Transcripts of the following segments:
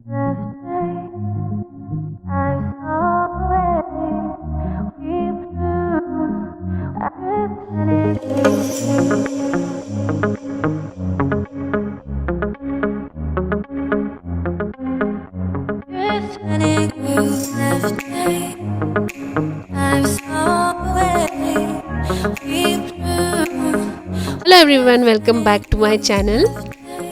Hello everyone, welcome back to my channel.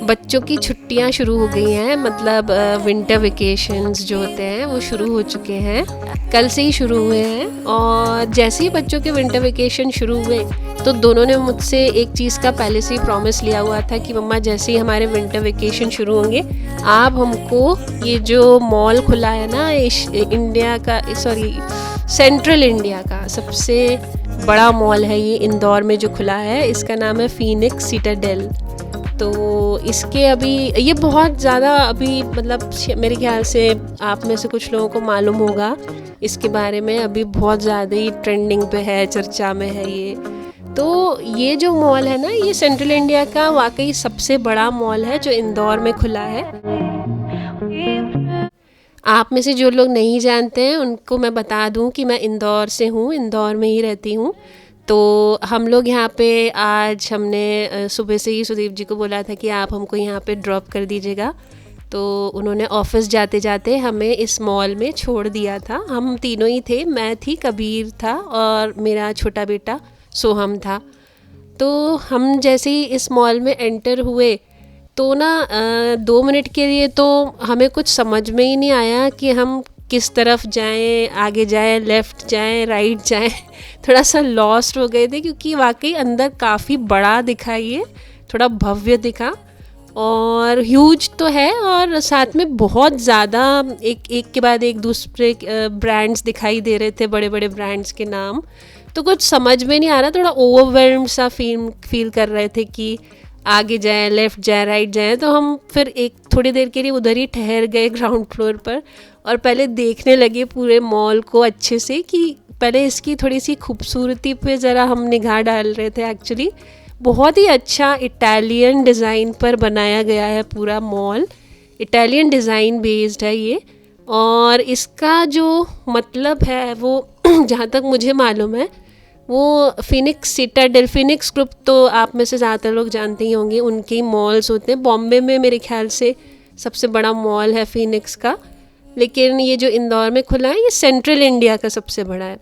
बच्चों की छुट्टियां शुरू हो गई हैं, मतलब विंटर वेकेशंस जो होते हैं वो शुरू हो चुके हैं। कल से ही शुरू हुए हैं और जैसे ही बच्चों के विंटर वेकेशन शुरू हुए तो दोनों ने मुझसे एक चीज़ का पहले से ही प्रॉमिस लिया हुआ था कि मम्मा जैसे ही हमारे विंटर वेकेशन शुरू होंगे आप हमको ये जो मॉल खुला है ना इंडिया का, सॉरी सेंट्रल इंडिया का सबसे बड़ा मॉल है ये इंदौर में जो खुला है, इसका नाम है फीनिक्स सिटाडेल। तो इसके अभी ये बहुत ज़्यादा अभी मतलब मेरे ख्याल से आप में से कुछ लोगों को मालूम होगा इसके बारे में, अभी बहुत ज़्यादा ही ट्रेंडिंग पे है, चर्चा में है ये। तो ये जो मॉल है ना, ये सेंट्रल इंडिया का वाकई सबसे बड़ा मॉल है जो इंदौर में खुला है। आप में से जो लोग नहीं जानते हैं उनको मैं बता दूं कि मैं इंदौर से हूँ, इंदौर में ही रहती हूँ। तो हम लोग यहाँ पे आज हमने सुबह से ही सुदीप जी को बोला था कि आप हमको यहाँ पे ड्रॉप कर दीजिएगा, तो उन्होंने ऑफिस जाते जाते हमें इस मॉल में छोड़ दिया था। हम तीनों ही थे, मैं थी, कबीर था और मेरा छोटा बेटा सोहम था। तो हम जैसे ही इस मॉल में एंटर हुए तो ना 2 मिनट के लिए तो हमें कुछ समझ में ही नहीं आया कि हम किस तरफ जाएं, आगे जाएं, लेफ़्ट जाएं, राइट जाएं। थोड़ा सा लॉस्ट हो गए थे क्योंकि वाकई अंदर काफ़ी बड़ा दिखा, ये थोड़ा भव्य दिखा और ह्यूज तो है और साथ में बहुत ज़्यादा एक के बाद एक दूसरे ब्रांड्स दिखाई दे रहे थे, बड़े बड़े ब्रांड्स के नाम। तो कुछ समझ में नहीं आ रहा, थोड़ा ओवरवेल्म्ड सा फील कर रहे थे कि आगे जाएं, लेफ़्ट जाएं, राइट जाएं। तो हम फिर एक थोड़ी देर के लिए उधर ही ठहर गए ग्राउंड फ्लोर पर और पहले देखने लगे पूरे मॉल को अच्छे से कि पहले इसकी थोड़ी सी खूबसूरती पे ज़रा हम निगाह डाल रहे थे। एक्चुअली बहुत ही अच्छा इटालियन डिज़ाइन पर बनाया गया है पूरा मॉल, इटालियन डिज़ाइन बेस्ड है ये। और इसका जो मतलब है वो जहाँ तक मुझे मालूम है वो फीनिक्स सिटाडेल, फीनिक्स ग्रुप तो आप में से ज़्यादातर लोग जानते ही होंगे, उनके ही मॉल्स होते हैं। बॉम्बे में मेरे ख्याल से सबसे बड़ा मॉल है फीनिक्स का, लेकिन ये जो इंदौर में खुला है ये सेंट्रल इंडिया का सबसे बड़ा है।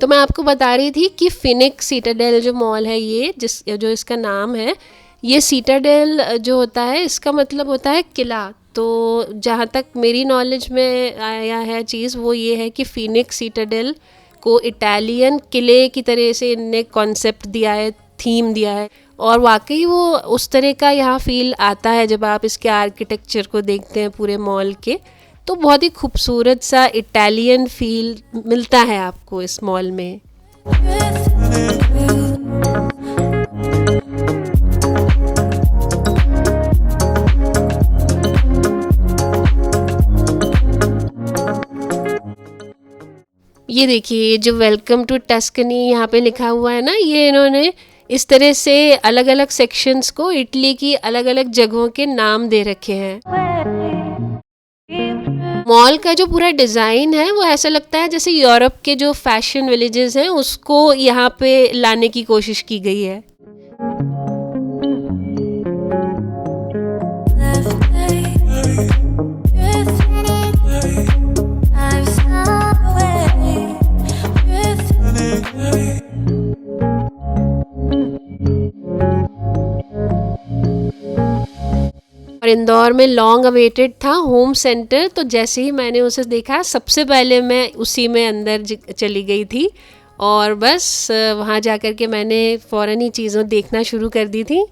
तो मैं आपको बता रही थी कि फीनिक्स सिटाडेल जो मॉल है ये जो इसका नाम है, ये सिटाडेल जो होता है इसका मतलब होता है किला। तो जहाँ तक मेरी नॉलेज में आया है चीज़ वो ये है कि फीनिक्स सिटाडेल को इटालियन किले की तरह से इनने कॉन्सेप्ट दिया है, थीम दिया है और वाकई वो उस तरह का यहाँ फील आता है जब आप इसके आर्किटेक्चर को देखते हैं पूरे मॉल के। तो बहुत ही खूबसूरत सा इटालियन फील मिलता है आपको इस मॉल में। ये देखिए जो वेलकम टू टस्कनी यहाँ पे लिखा हुआ है ना, ये इन्होंने इस तरह से अलग अलग सेक्शंस को इटली की अलग अलग जगहों के नाम दे रखे हैं। मॉल का जो पूरा डिज़ाइन है वो ऐसा लगता है जैसे यूरोप के जो फैशन विलेजेस हैं उसको यहाँ पे लाने की कोशिश की गई है। और इंदौर में लॉन्ग अवेटेड था होम सेंटर, तो जैसे ही मैंने उसे देखा सबसे पहले मैं उसी में अंदर चली गई थी और बस वहाँ जाकर के मैंने फ़ौरन ही चीज़ों देखना शुरू कर दी थी।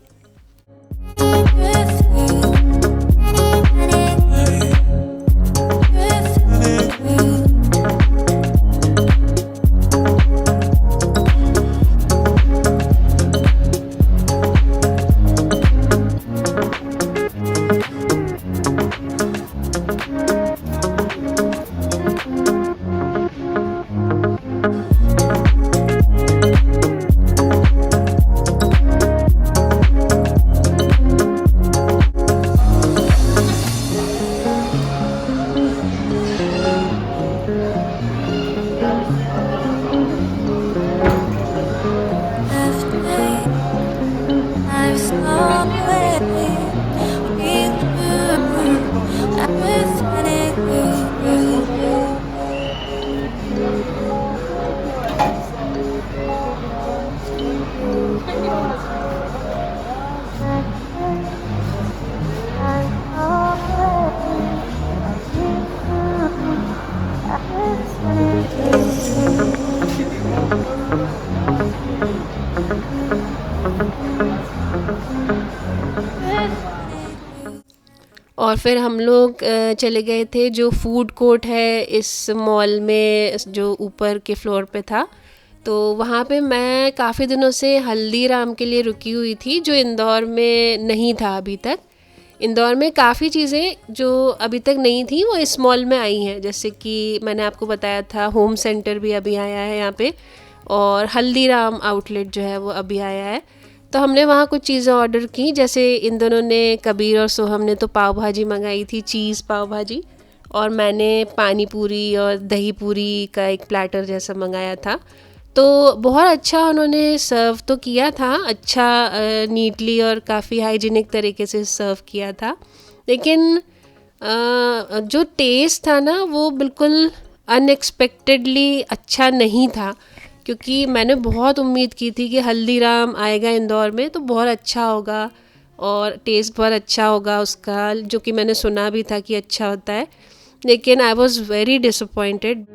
और फिर हम लोग चले गए थे जो फूड कोर्ट है इस मॉल में, जो ऊपर के फ्लोर पे था। तो वहाँ पे मैं काफ़ी दिनों से हल्दीराम के लिए रुकी हुई थी, जो इंदौर में नहीं था अभी तक। इंदौर में काफ़ी चीज़ें जो अभी तक नहीं थी वो इस मॉल में आई हैं, जैसे कि मैंने आपको बताया था होम सेंटर भी अभी आया है यहाँ पे, और हल्दीराम आउटलेट जो है वो अभी आया है। तो हमने वहाँ कुछ चीज़ें ऑर्डर की, जैसे इन दोनों ने, कबीर और सोहम ने तो पाव भाजी मंगाई थी, चीज़ पाव भाजी, और मैंने पानी पूरी और दही पूरी का एक प्लेटर जैसा मंगाया था। तो बहुत अच्छा उन्होंने सर्व तो किया था, अच्छा नीटली और काफ़ी हाइजीनिक तरीके से सर्व किया था, लेकिन जो टेस्ट था ना वो बिल्कुल अनएक्सपेक्टेडली अच्छा नहीं था, क्योंकि मैंने बहुत उम्मीद की थी कि हल्दीराम आएगा इंदौर में तो बहुत अच्छा होगा और टेस्ट बहुत अच्छा होगा उसका, जो कि मैंने सुना भी था कि अच्छा होता है, लेकिन आई वॉज़ वेरी डिसअपॉइंटेड।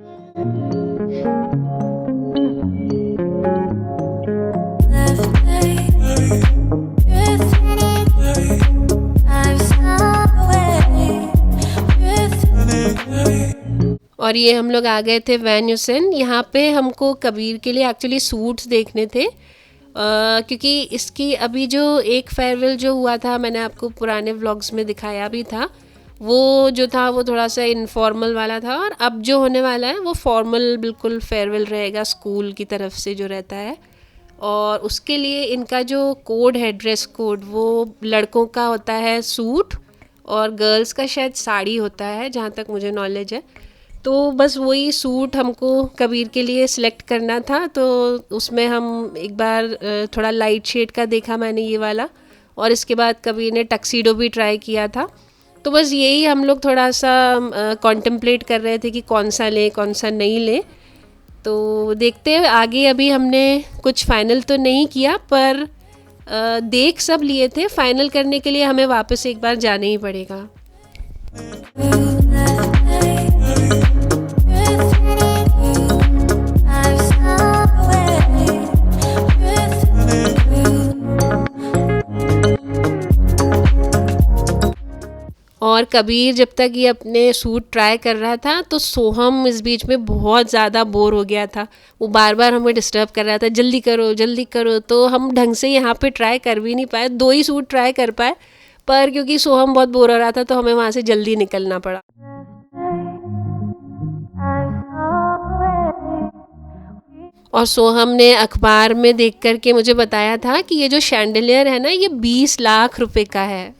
और ये हम लोग आ गए थे वैन यूसेन। यहाँ पे हमको कबीर के लिए एक्चुअली सूट्स देखने थे, क्योंकि इसकी अभी जो एक फेयरवेल जो हुआ था, मैंने आपको पुराने व्लॉग्स में दिखाया भी था, वो जो था वो थोड़ा सा इनफॉर्मल वाला था, और अब जो होने वाला है वो फॉर्मल बिल्कुल फेयरवेल रहेगा, स्कूल की तरफ से जो रहता है। और उसके लिए इनका जो कोड है, ड्रेस कोड, वो लड़कों का होता है सूट और गर्ल्स का शायद साड़ी होता है, जहाँ तक मुझे नॉलेज है। तो बस वही सूट हमको कबीर के लिए सिलेक्ट करना था, तो उसमें हम एक बार थोड़ा लाइट शेड का देखा मैंने ये वाला, और इसके बाद कबीर ने टक्सीडो भी ट्राई किया था। तो बस यही हम लोग थोड़ा सा कॉन्टेम्पलेट कर रहे थे कि कौन सा लें कौन सा नहीं लें। तो देखते हैं आगे, अभी हमने कुछ फ़ाइनल तो नहीं किया, पर देख सब लिए थे। फ़ाइनल करने के लिए हमें वापस एक बार जाना ही पड़ेगा। और कबीर जब तक ये अपने सूट ट्राई कर रहा था, तो सोहम इस बीच में बहुत ज़्यादा बोर हो गया था। वो बार बार हमें डिस्टर्ब कर रहा था, जल्दी करो जल्दी करो। तो हम ढंग से यहाँ पे ट्राई कर भी नहीं पाए, 2 ही सूट ट्राई कर पाए, पर क्योंकि सोहम बहुत बोर हो रहा था तो हमें वहाँ से जल्दी निकलना पड़ा। और सोहम ने अखबार में देख कर के मुझे बताया था कि ये जो शैंडलियर है ना, ये 20 लाख रुपए का है।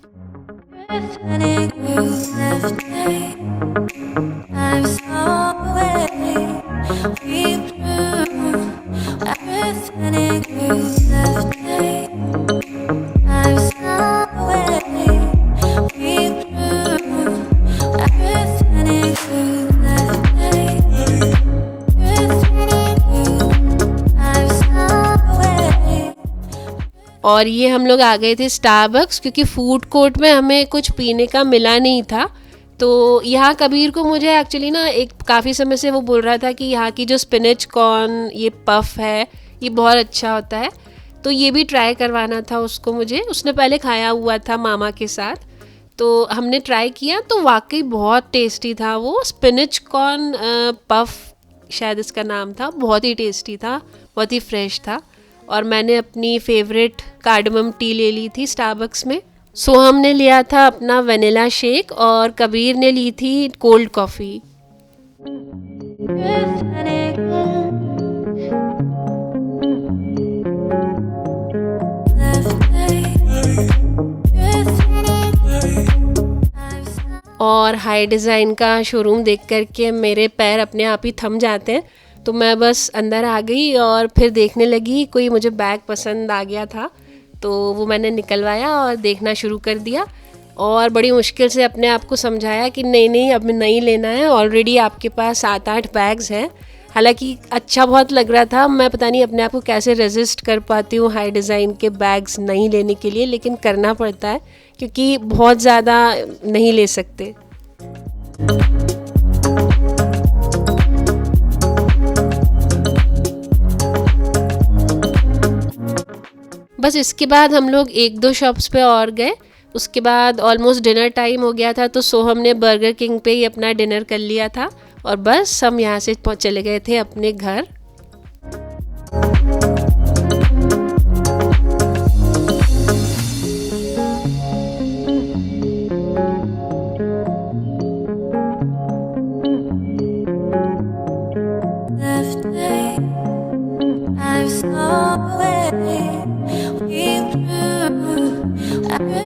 और ये हम लोग आ गए थे स्टारबक्स, क्योंकि फूड कोर्ट में हमें कुछ पीने का मिला नहीं था। तो यहाँ कबीर को मुझे एक्चुअली ना एक काफ़ी समय से वो बोल रहा था कि यहाँ की जो स्पिनच कॉर्न ये पफ है ये बहुत अच्छा होता है, तो ये भी ट्राई करवाना था उसको मुझे। उसने पहले खाया हुआ था मामा के साथ, तो हमने ट्राई किया तो वाकई बहुत टेस्टी था। वो स्पिनच कॉर्न पफ शायद इसका नाम था, बहुत ही टेस्टी था, बहुत ही फ्रेश था। और मैंने अपनी फेवरेट कार्डमम टी ले ली थी स्टारबक्स में। सोहम ने लिया था अपना वनीला शेक और कबीर ने ली थी कोल्ड कॉफ़ी। और हाई डिज़ाइन का शोरूम देख कर के मेरे पैर अपने आप ही थम जाते हैं, तो मैं बस अंदर आ गई और फिर देखने लगी। कोई मुझे बैग पसंद आ गया था तो वो मैंने निकलवाया और देखना शुरू कर दिया, और बड़ी मुश्किल से अपने आप को समझाया कि नहीं अब नहीं लेना है, ऑलरेडी आपके पास 7-8 बैग्स हैं। हालांकि अच्छा बहुत लग रहा था, मैं पता नहीं अपने आप को कैसे रेजिस्ट कर पाती हूँ हाई डिज़ाइन के बैग्स नहीं लेने के लिए, लेकिन करना पड़ता है क्योंकि बहुत ज़्यादा नहीं ले सकते। बस इसके बाद हम लोग 1-2 शॉप्स पे और गए, उसके बाद ऑलमोस्ट डिनर टाइम हो गया था, तो सो हमने बर्गर किंग पे ही अपना डिनर कर लिया था और बस हम यहाँ से चले गए थे अपने घर। Left day, I've away. We